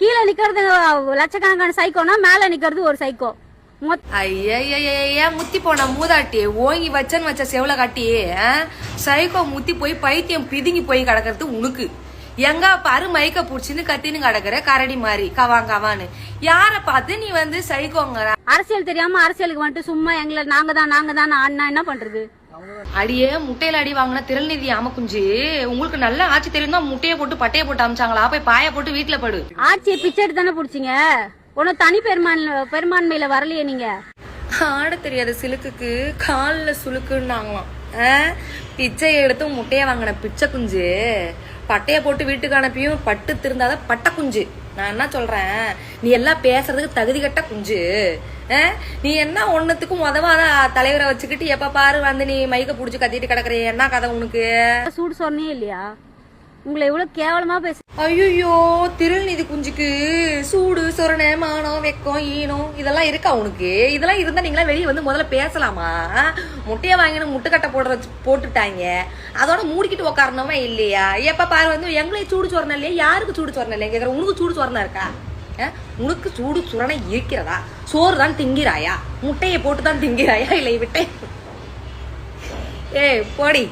கீழே நிக்கிறது லட்சக்கணக்கான சைக்கோனா மேல நிக்கிறது ஒரு சைக்கோ. ஐயா முத்தி போன மூதாட்டி ஓங்கி வச்சன்னு வச்ச செவல காட்டி சைக்கோ முத்தி போய் பைத்தியம் பிதுங்கி போய் கிடக்கிறது உனக்கு. எங்க பாரு மைக்க புடிச்சுன்னு கத்தின்னு கிடக்குற கரடி மாதிரி கவான்னு யார பார்த்து நீ வந்து சைக்கோங்க. அரசியல் தெரியாம அரசியலுக்கு வந்துட்டு சும்மா எங்களை நாங்க தான் ஆடினா என்ன பண்றது? அடியே முட்டையில அடி வாங்கின திரள்நிதி ஆமக்குஞ்சு உங்களுக்கு நல்ல ஆட்சி தெரியும் தான் முட்டையை போட்டு பட்டையை போட்டு அமிச்சாங்களா? போய் பாய போட்டு வீட்டுல படு. ஆட்சியை பிச்சை தானே புடிச்சிங்க, ஒன்னும் தனி பெரும்பான்மையில வரலையே நீங்க. ஆட தெரியாத சிலுக்குக்கு காலில் சுலுக்குன்னாங்களாம். பிச்சை எடுத்து முட்டைய வாங்கின பிச்சை குஞ்சு பட்டைய போட்டு வீட்டுக்கு அனுப்பியும் பட்டு திருந்தாத பட்ட குஞ்சு. நான் என்ன சொல்றேன், நீ எல்லாம் பேசுறதுக்கு தகுதி கட்ட குஞ்சு. நீ என்ன ஒன்னுத்துக்கும் உதவாத தலைவரை வச்சுக்கிட்டு எப்ப பாரு வந்து நீ மைக்க புடிச்சு கத்திட்டு கிடக்குற என்ன கதை உனக்கு? சூடு சொன்னே இல்லையா? உங்களை எவ்வளவு கேவலமா பேச. ஐயோ திருநிதி குஞ்சுக்கு சூடு சொரணை மானம் வெக்கம் ஈனம் இதெல்லாம் இருக்கா உனக்கு? இதெல்லாம் இருந்தா நீங்களா வெளியே வந்து முதல்ல பேசலாமா? முட்டையை வாங்கினு முட்டுக்கட்டை போட்டுட்டாங்க, அதோட மூடிக்கிட்டு உக்காரணுமா இல்லையா? எப்ப பாரு வந்து எங்களுக்கு சூடு சொரணை இல்லையா? யாருக்கு சூடு சொரணை இல்லையா கேக்குற? உனக்கு சூடு சொரணை இருக்கா? உனக்கு சூடு சுரணை இருக்கிறதா? சோறு தான் திங்கிறாயா? முட்டையை போட்டு தான் திங்கிறாயா? இல்லை விட்டே ஏய் போடி.